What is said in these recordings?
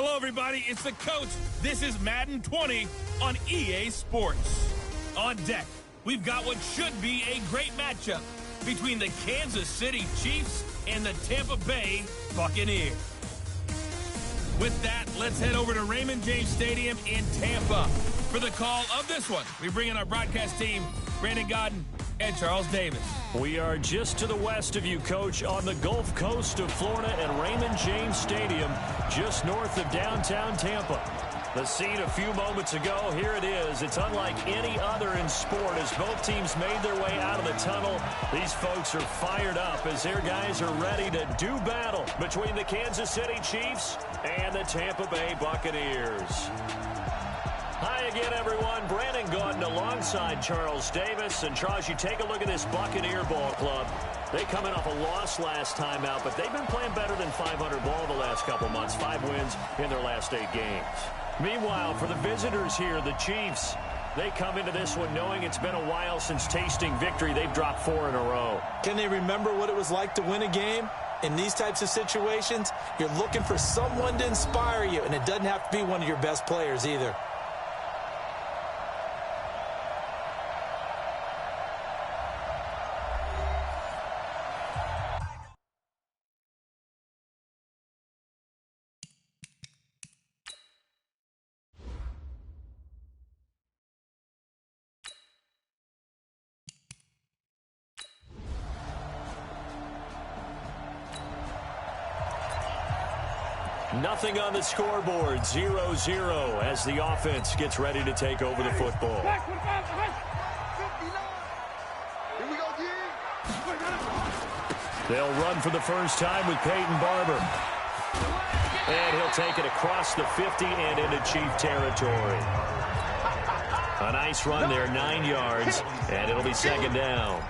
Hello, everybody. It's the coach. This is Madden 20 on EA Sports. On deck, we've got what should be a great matchup between the Kansas City Chiefs and the Tampa Bay Buccaneers. With that, let's head over to Raymond James Stadium in Tampa for the call of this one. We bring in our broadcast team, Brandon Godden and Charles Davis. We are just to the west of you, Coach, on the Gulf Coast of Florida at Raymond James Stadium, just north of downtown Tampa. The scene a few moments ago, here it is. It's unlike any other in sport as both teams made their way out of the tunnel. These folks are fired up as their guys are ready to do battle between the Kansas City Chiefs and the Tampa Bay Buccaneers. Hi again, everyone. Brandon Gaudin alongside Charles Davis. And, Charles, you take a look at this Buccaneer ball club. They coming off a loss last time out, but they've been playing better than 500 ball the last couple months. 5 wins in their last 8 games. Meanwhile, for the visitors here, the Chiefs, they come into this one knowing it's been a while since tasting victory. They've dropped 4 in a row. Can they remember what it was like to win a game? In these types of situations, you're looking for someone to inspire you, and it doesn't have to be one of your best players either. Nothing on the scoreboard, 0-0 as the offense gets ready to take over the football. They'll run for the first time with Peyton Barber. And he'll take it across the 50 and into Chief territory. A nice run there, 9 yards, and it'll be second down.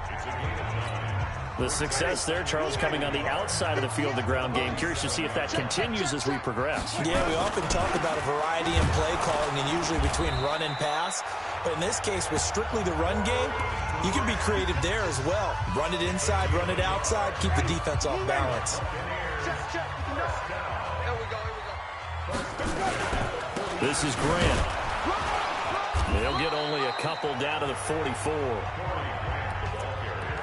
The success there, Charles, coming on the outside of the field, the ground game. Curious to see if that continues as we progress. Yeah, we often talk about a variety in play calling and usually between run and pass. But in this case, with strictly the run game, you can be creative there as well. Run it inside, run it outside, keep the defense off balance. This is Grant. They'll get only a couple down to the 44.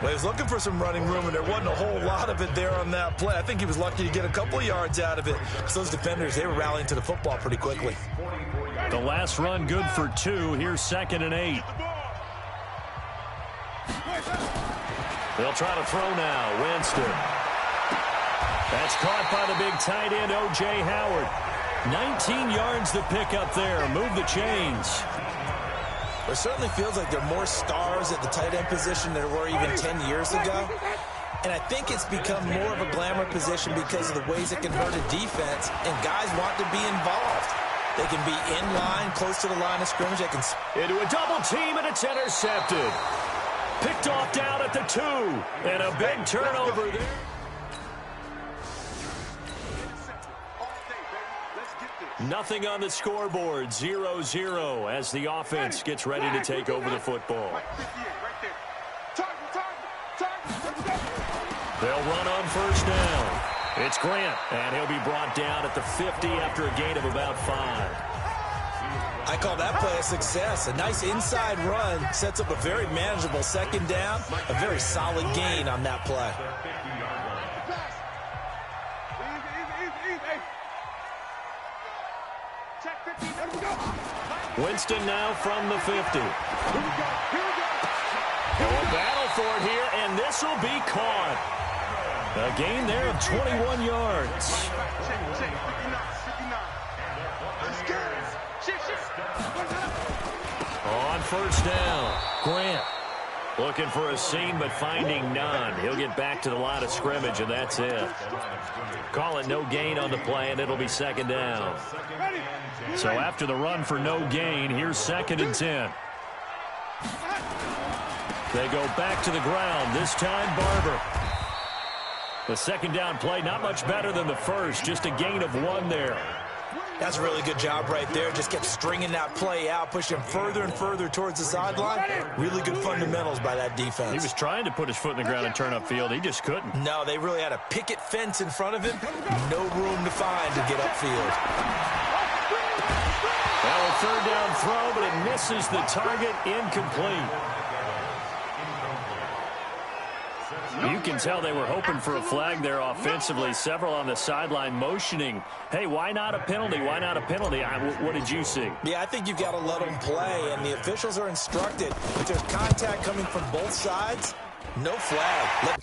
Well, he was looking for some running room, and there wasn't a whole lot of it there on that play. I think he was lucky to get a couple of yards out of it because those defenders, they were rallying to the football pretty quickly. The last run good for 2. Here's 2nd and 8. They'll try to throw now. Winston. That's caught by the big tight end, O.J. Howard. 19 yards to pick up there. Move the chains. It certainly feels like there are more stars at the tight end position than there were even 10 years ago. And I think it's become more of a glamour position because of the ways it can hurt a defense, and guys want to be involved. They can be in line, close to the line of scrimmage. They can into a double team, and it's intercepted. Picked off down at the 2, and a big turnover there. Nothing on the scoreboard, 0-0 as the offense gets ready to take over the football. They'll run on first down. It's Grant, and he'll be brought down at the 50 after a gain of about 5. I call that play a success. A nice inside run sets up a very manageable second down, a very solid gain on that play. Winston now from the 50. A battle for it here, and this will be caught. A gain there of 21 yards. On first down, Grant looking for a seam but finding none. He'll get back to the line of scrimmage, and that's it. Call it no gain on the play, and it'll be second down. So after the run for no gain, here's 2nd and 10. They go back to the ground, this time Barber. The second down play, not much better than the first, just a gain of 1 there. That's a really good job right there. Just kept stringing that play out, pushing him further and further towards the sideline. Really good fundamentals by that defense. He was trying to put his foot in the ground and turn upfield. He just couldn't. No, they really had a picket fence in front of him. No room to find to get upfield. third down throw, but it misses the target, incomplete. You can tell they were hoping for a flag there offensively. Several on the sideline motioning, hey, why not a penalty? Why not a penalty? What did you see? Yeah, I think you've got to let them play, and the officials are instructed. If there's contact coming from both sides, no flag.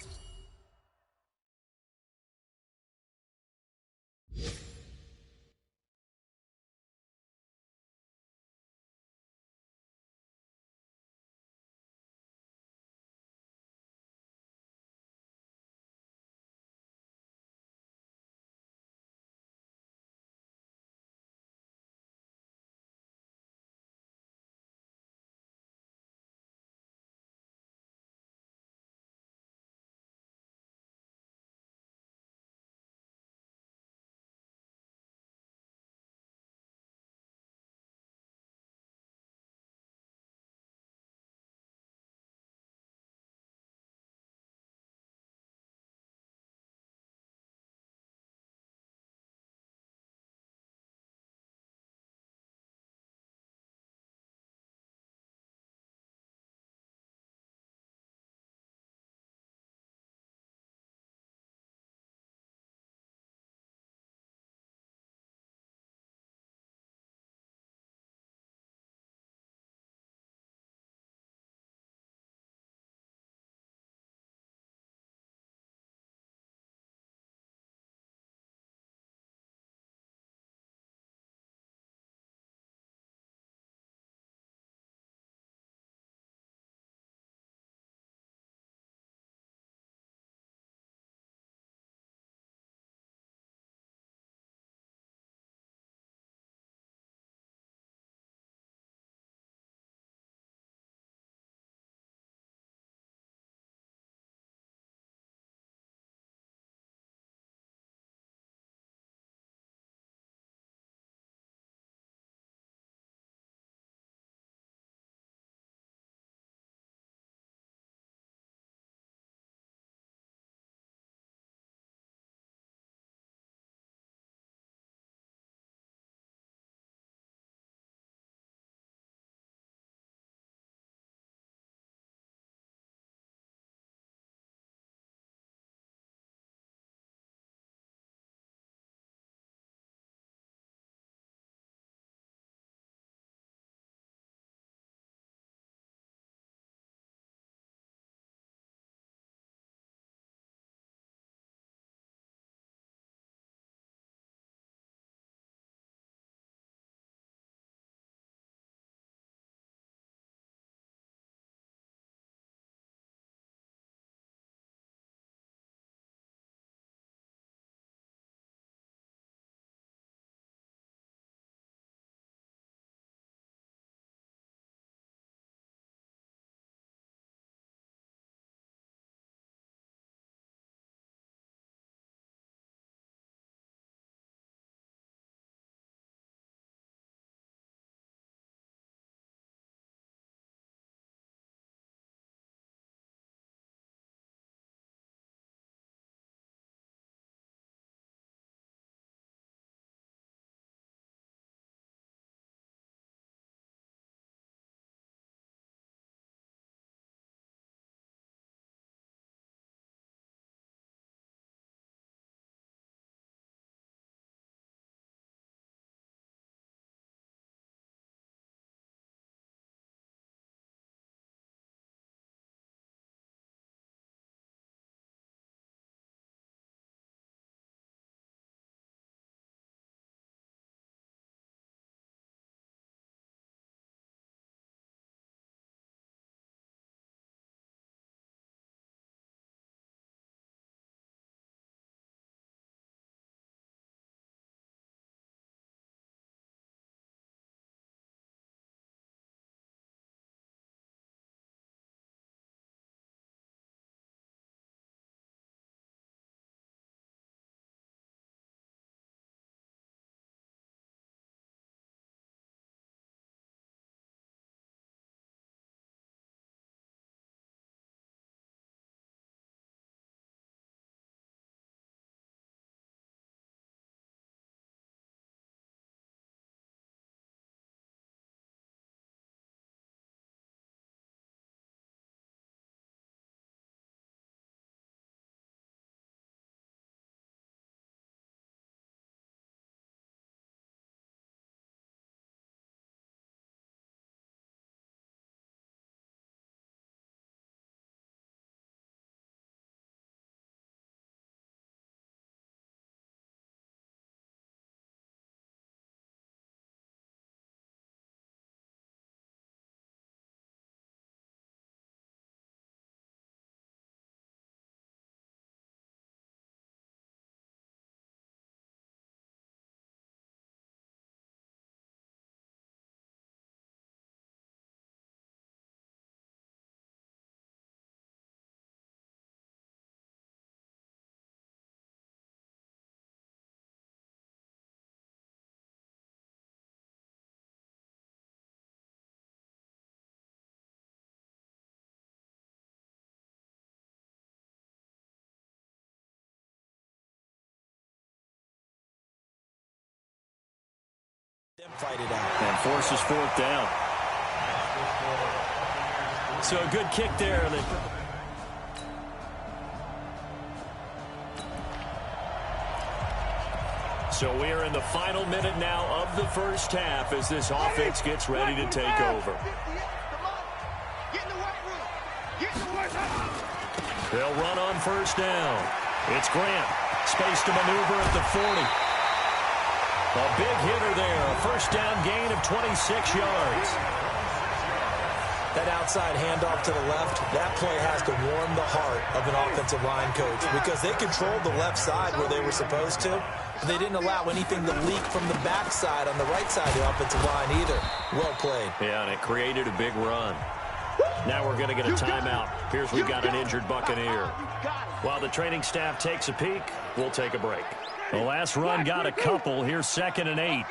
fight it out. And forces fourth down. So a good kick there. So we are in the final minute now of the first half as this offense gets ready to take over. They'll run on first down. It's Grant. Space to maneuver at the 40. A big hitter there. A first down gain of 26 yards. That outside handoff to the left, that play has to warm the heart of an offensive line coach because they controlled the left side where they were supposed to. But they didn't allow anything to leak from the backside on the right side of the offensive line either. Well played. Yeah, and it created a big run. Now we're going to get a timeout. Here's we've got an injured Buccaneer. While the training staff takes a peek, we'll take a break. The last run got a couple. Here's 2nd and 8.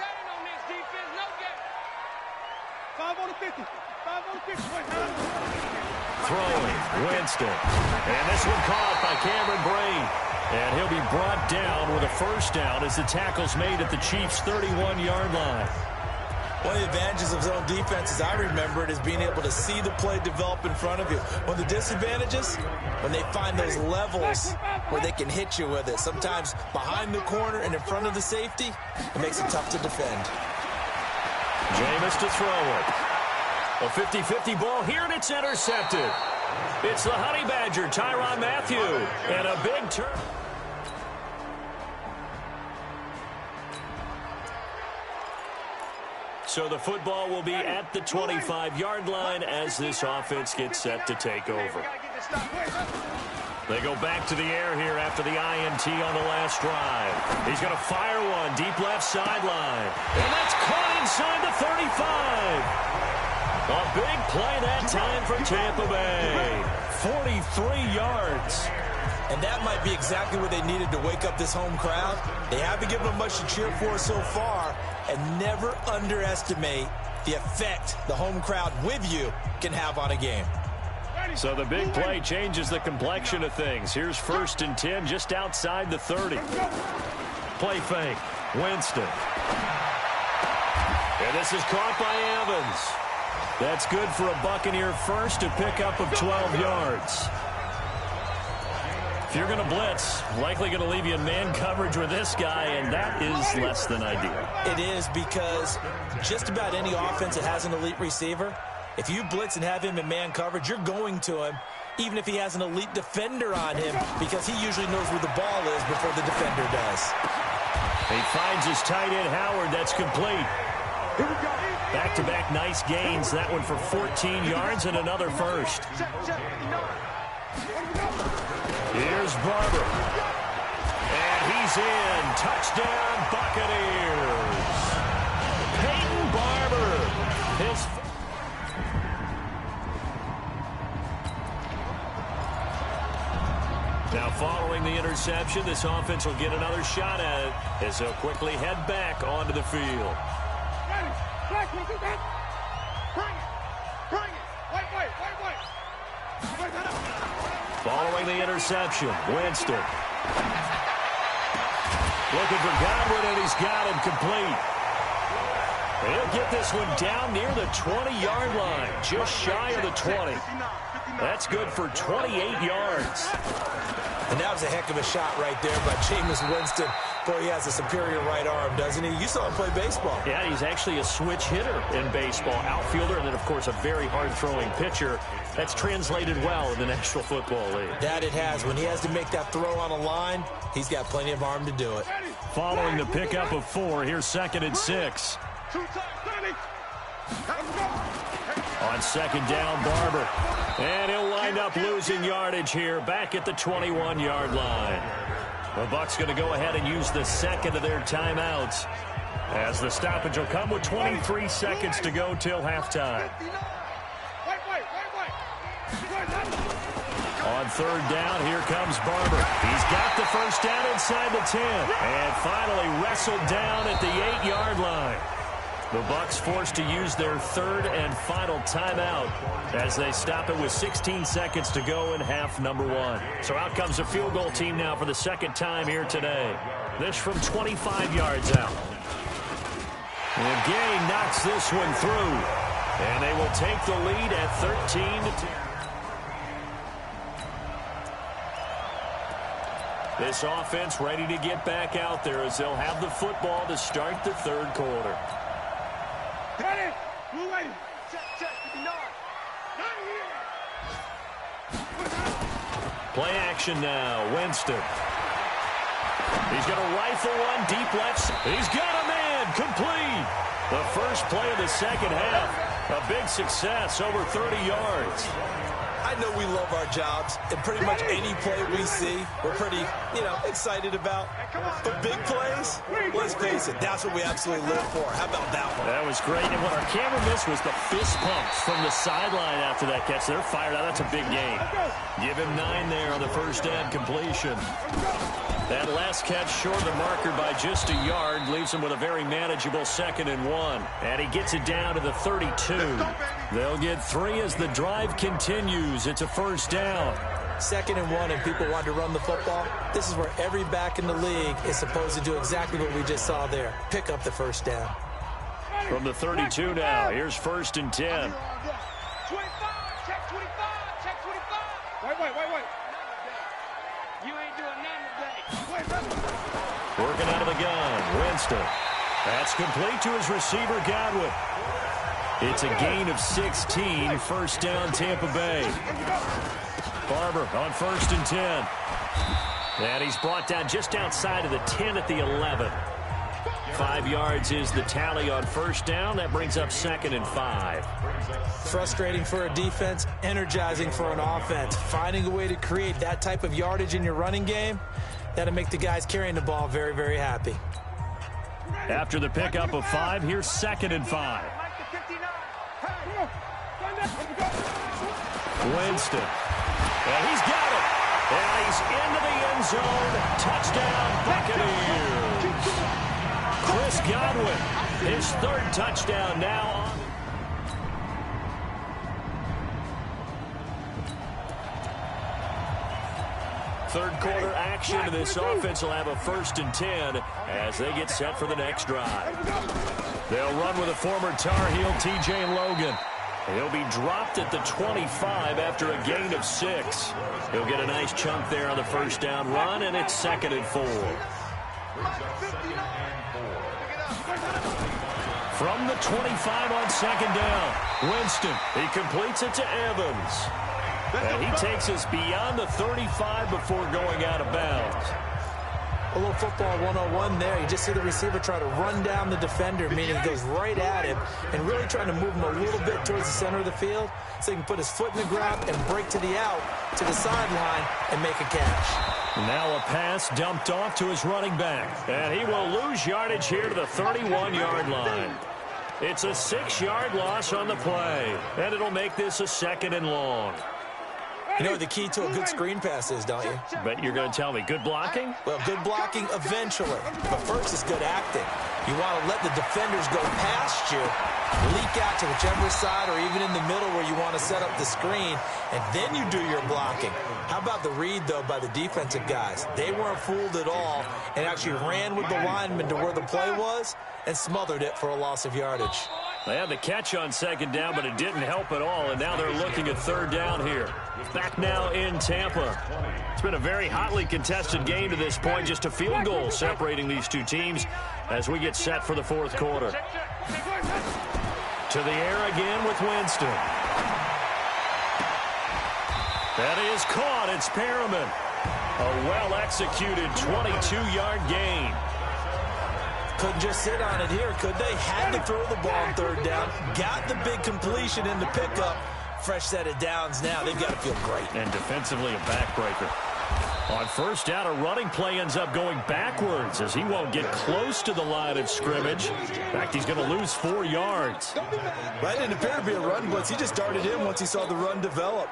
Throwing, Winston. And this one caught by Cameron Brate. And he'll be brought down with a first down as the tackle's made at the Chiefs' 31-yard line. One of the advantages of zone defense, as I remember it, is being able to see the play develop in front of you. One of the disadvantages, when they find those levels where they can hit you with it, sometimes behind the corner and in front of the safety, it makes it tough to defend. Jameis to throw it. A 50-50 ball here, and it's intercepted. It's the Honey Badger, Tyrann Mathieu, and a big turn. So the football will be at the 25-yard line as this offense gets set to take over. They go back to the air here after the INT on the last drive. He's going to fire one deep left sideline. And that's caught inside the 35. A big play that time for Tampa Bay. 43 yards. And that might be exactly what they needed to wake up this home crowd. They haven't given them much to cheer for so far, and never underestimate the effect the home crowd with you can have on a game. So the big play changes the complexion of things. Here's 1st and 10 just outside the 30. Play fake. Winston. And this is caught by Evans. That's good for a Buccaneer first, a pickup of 12 yards. If you're going to blitz, likely going to leave you in man coverage with this guy, and that is less than ideal. It is because just about any offense that has an elite receiver, if you blitz and have him in man coverage, you're going to him, even if he has an elite defender on him, because he usually knows where the ball is before the defender does. He finds his tight end, Howard. That's complete. Back-to-back nice gains. That one for 14 yards and another first. Here's Barber. And he's in. Touchdown, Buccaneers. Peyton Barber. Now, following the interception, this offense will get another shot at it as they'll quickly head back onto the field. Following the interception, Winston. Looking for Godwin, and he's got him complete. He'll get this one down near the 20-yard line, just shy of the 20. That's good for 28 yards. And that was a heck of a shot right there by Jameis Winston. Boy, he has a superior right arm, doesn't he? You saw him play baseball. Yeah, he's actually a switch hitter in baseball. Outfielder, and then, of course, a very hard-throwing pitcher. That's translated well in the National Football League. That it has. When he has to make that throw on a line, he's got plenty of arm to do it. Following the pickup of 4, here's 2nd and 6. On 2nd down, Barber. And he'll wind up losing yardage here back at the 21-yard line. The Bucs going to go ahead and use the second of their timeouts as the stoppage will come with 23 seconds to go till halftime. On 3rd down, here comes Barber. He's got the first down inside the 10. And finally wrestled down at the 8-yard line. The Bucs forced to use their 3rd and final timeout as they stop it with 16 seconds to go in half number 1. So out comes the field goal team now for the 2nd time here today. This from 25 yards out. And Gay knocks this one through. And they will take the lead at 13-10. This offense ready to get back out there as they'll have the football to start the third quarter. Ready? Move ready. Check, 59. Play action now. Winston. He's going to rifle one deep left. He's got a man. Complete. The first play of the second half. A big success, over 30 yards. I know we love our jobs, and pretty much any play we see, we're pretty, excited about. But big plays, let's face it, that's what we absolutely live for. How about that one? That was great, and what our camera missed was the fist pumps from the sideline after that catch. They're fired out. That's a big gain. Give him 9 there on the first down completion. That last catch short of the marker by just a yard leaves him with a very manageable 2nd and 1. And he gets it down to the 32. They'll get 3 as the drive continues. It's a first down. 2nd and 1 and people want to run the football. This is where every back in the league is supposed to do exactly what we just saw there. Pick up the first down. From the 32 now, here's 1st and 10. 25, check 25, check 25. Wait. You ain't doing nothing today. Working out of the gun, Winston. That's complete to his receiver, Godwin. It's a gain of 16, first down Tampa Bay. Barber on 1st and 10. And he's brought down just outside of the 10 at the 11. 5 yards is the tally on first down. That brings up 2nd and 5. Frustrating for a defense, energizing for an offense. Finding a way to create that type of yardage in your running game, that'll make the guys carrying the ball very, very happy. After the pickup of 5, here's 2nd and 5. Winston. And he's got it. And he's into the end zone. Touchdown, Buccaneers. Chris Godwin, his 3rd touchdown now. Third quarter action, and this offense will have a 1st and 10 as they get set for the next drive. They'll run with a former Tar Heel, T.J. Logan. He'll be dropped at the 25 after a gain of 6. He'll get a nice chunk there on the first down run, and it's 2nd and 4. From the 25 on 2nd down, Winston, he completes it to Evans. And he takes us beyond the 35 before going out of bounds. A little football 101 there. You just see the receiver try to run down the defender, meaning he goes right at him and really trying to move him a little bit towards the center of the field so he can put his foot in the ground and break to the out, to the sideline, and make a catch. Now a pass dumped off to his running back. And he will lose yardage here to the 31-yard line. It's a 6-yard loss on the play. And it'll make this a 2nd and long. You know what the key to a good screen pass is, don't you? But you're going to tell me good blocking? Well, good blocking eventually. But first is good acting. You want to let the defenders go past you, leak out to whichever side or even in the middle where you want to set up the screen, and then you do your blocking. How about the read, though, by the defensive guys? They weren't fooled at all and actually ran with the lineman to where the play was and smothered it for a loss of yardage. They had the catch on 2nd down, but it didn't help at all, and now they're looking at 3rd down here. Back now in Tampa. It's been a very hotly contested game to this point, just a field goal separating these two teams as we get set for the 4th quarter. To the air again with Winston. That is caught. It's Perriman. A well-executed 22-yard gain. Couldn't just sit on it here, could they? Had to throw the ball on 3rd down. Got the big completion in the pickup. Fresh set of downs now. They've got to feel great. And defensively, a backbreaker. On 1st down, a running play ends up going backwards as he won't get close to the line of scrimmage. In fact, he's going to lose 4 yards. That didn't appear to be a run blitz. He just darted in once he saw the run develop.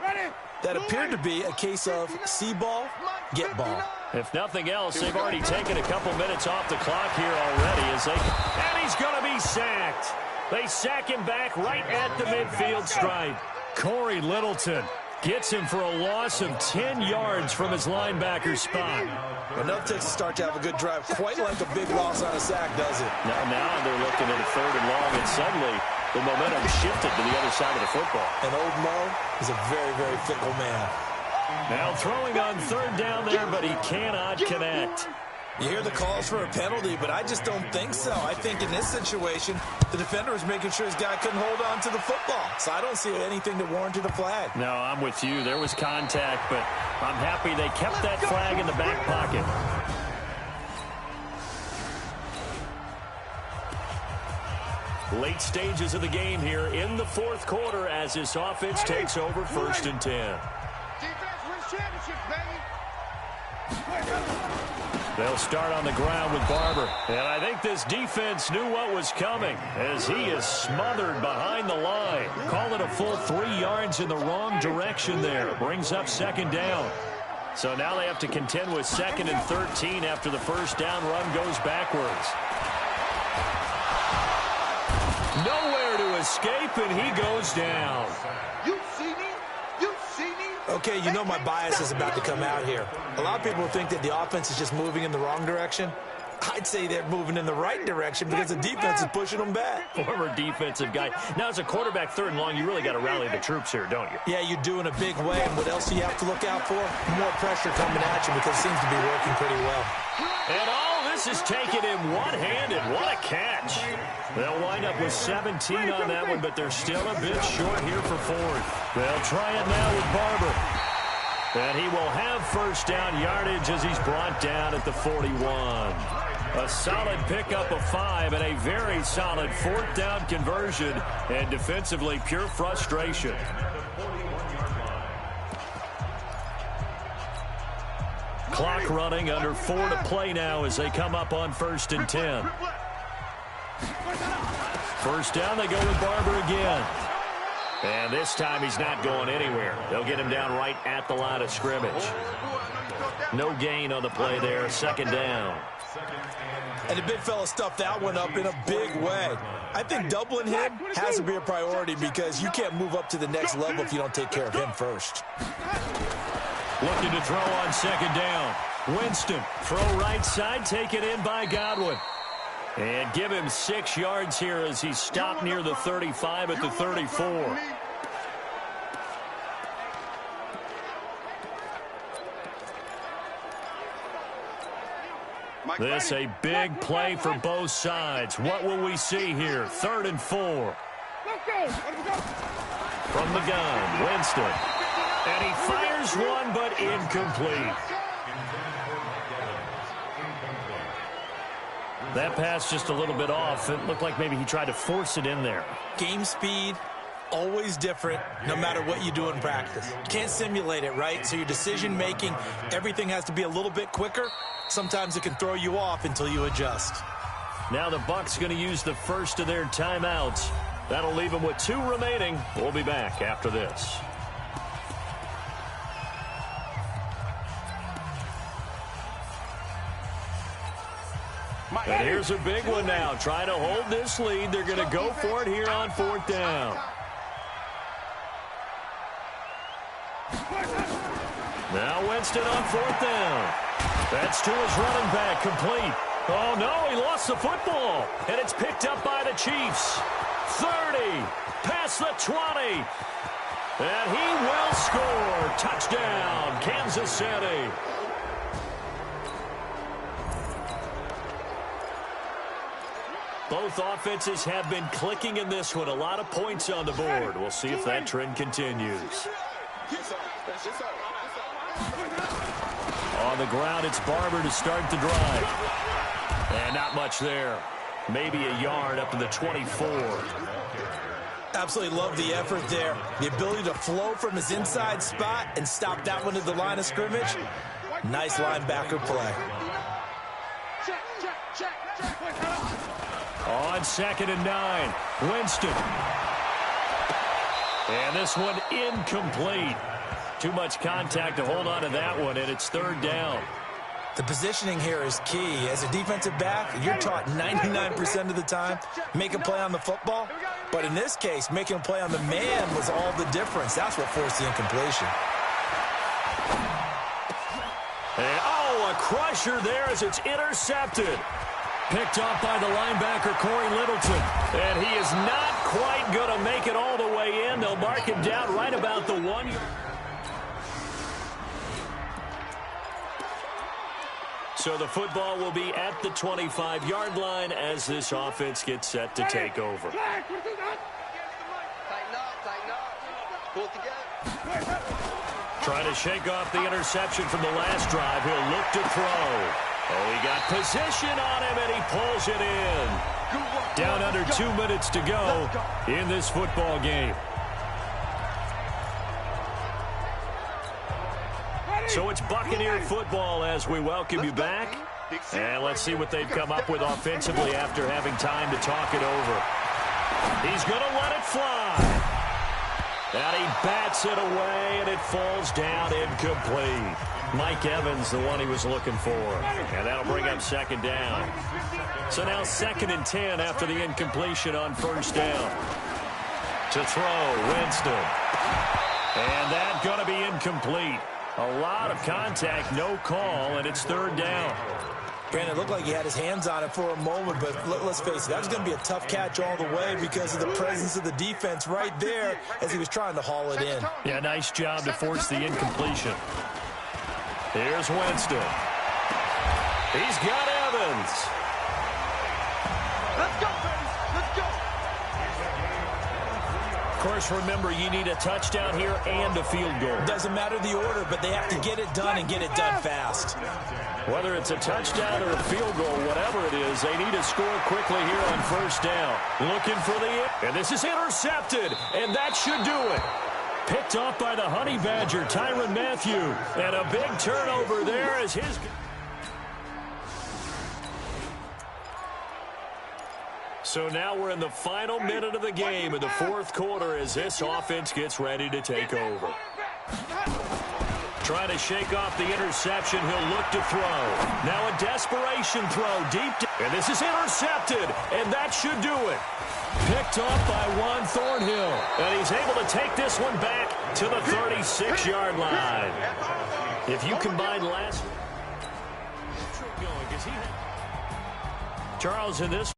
That appeared to be a case of see ball, get ball. If nothing else, they've already taken a couple minutes off the clock here already. And he's going to be sacked. They sack him back right at the midfield stripe. Corey Littleton Gets him for a loss of 10 yards from his linebacker spot. Enough takes to start to have a good drive, quite like a big loss on a sack, does it? Now they're looking at a 3rd and long, and suddenly the momentum shifted to the other side of the football. And old Mo is a very, very fickle man. Now throwing on 3rd down there, but he cannot connect. You hear the calls for a penalty, but I just don't think so. I think in this situation, the defender was making sure his guy couldn't hold on to the football. So I don't see anything that warranted a flag. No, I'm with you. There was contact, but I'm happy they kept that flag in the back pocket. Late stages of the game here in the 4th quarter as this offense takes over 1st and 10. Defense wins championships, baby. They'll start on the ground with Barber. And I think this defense knew what was coming as he is smothered behind the line. Call it a full 3 yards in the wrong direction there. Brings up 2nd down. So now they have to contend with 2nd and 13 after the 1st down run goes backwards. Nowhere to escape, and he goes down. You see me? You see me? Okay, you know my bias is about to come out here. A lot of people think that the offense is just moving in the wrong direction. I'd say they're moving in the right direction because the defense is pushing them back. Former defensive guy. Now, as a quarterback 3rd and long, you really got to rally the troops here, don't you? Yeah, you do in a big way. And what else do you have to look out for? More pressure coming at you because it seems to be working pretty well. And all this is taken in one-handed. What a catch. They'll wind up with 17 on that one, but they're still a bit short here for 4th. They'll try it now with Barber. And he will have 1st down yardage as he's brought down at the 41. A solid pickup of 5 and a very solid 4th down conversion. And defensively, pure frustration. Clock running, under 4 to play now as they come up on 1st and 10. 1st down, they go with Barber again. And this time he's not going anywhere. They'll get him down right at the line of scrimmage. No gain on the play there, 2nd down. And the big fella stuffed that one up in a big way. I think doubling him has to be a priority because you can't move up to the next level if you don't take care of him first. Looking to throw on 2nd down. Winston, throw right side, taken in by Godwin. And give him 6 yards here as he's stopped near the 35 at the 34. This a big play for both sides. What will we see here? 3rd and 4. From the gun, Winston. And he fires one, but incomplete. That pass just a little bit off. It looked like maybe he tried to force it in there. Game speed, always different, no matter what you do in practice. Can't simulate it, right? So your decision-making, everything has to be a little bit quicker. Sometimes it can throw you off until you adjust. Now the Bucs going to use the first of their timeouts. That'll leave them with 2 remaining. We'll be back after this. And here's a big one now. Trying to hold this lead. They're going to go for it here on 4th down. Now Winston on 4th down. That's to his running back, complete. Oh, no, he lost the football. And it's picked up by the Chiefs. 30, past the 20. And he will score. Touchdown, Kansas City. Both offenses have been clicking in this one. A lot of points on the board. We'll see if that trend continues. On the ground, it's Barber to start the drive. And not much there. Maybe a yard up to the 24. Absolutely love the effort there. The ability to flow from his inside spot and stop that one at the line of scrimmage. Nice linebacker play. On 2nd and 9, Winston. And this one incomplete. Too much contact to hold on to that one, and it's 3rd down. The positioning here is key. As a defensive back, you're taught 99% of the time, make a play on the football. But in this case, making a play on the man was all the difference. That's what forced the incompletion. And, oh, a crusher there as it's intercepted. Picked up by the linebacker, Corey Littleton. And he is not quite going to make it all the way in. They'll mark him down right about the 1 yard. So the football will be at the 25-yard line as this offense gets set to take over. Trying to shake off the interception from the last drive. He'll look to throw. Oh, he got position on him, and he pulls it in. Down under 2 minutes to go in this football game. So it's Buccaneer football as we welcome you back. And let's see what they've come up with offensively after having time to talk it over. He's going to let it fly. And he bats it away, and it falls down incomplete. Mike Evans, the one he was looking for. And that'll bring up second down. So now 2nd and 10 after the incompletion on first down. To throw, Winston. And that's going to be incomplete. A lot of contact, no call, and it's 3rd down. Brandon, it looked like he had his hands on it for a moment, but let's face it, that was going to be a tough catch all the way because of the presence of the defense right there as he was trying to haul it in. Yeah, nice job to force the incompletion. Here's Winston. He's got Evans. Let's go, baby. Let's go. Of course, remember, you need a touchdown here and a field goal. Doesn't matter the order, but they have to get it done and get it done fast. Whether it's a touchdown or a field goal, whatever it is, they need to score quickly here on first down. Looking for the... And this is intercepted, and that should do it. Picked off by the Honey Badger, Tyrann Mathieu. And a big turnover there as his... So now we're in the final minute of the game in the 4th quarter as this offense gets ready to take over. Trying to shake off the interception. He'll look to throw. Now a desperation throw deep. And this is intercepted. And that should do it. Picked off by Juan Thornhill. And he's able to take this one back to the 36-yard line. If you combine last... Charles, in this...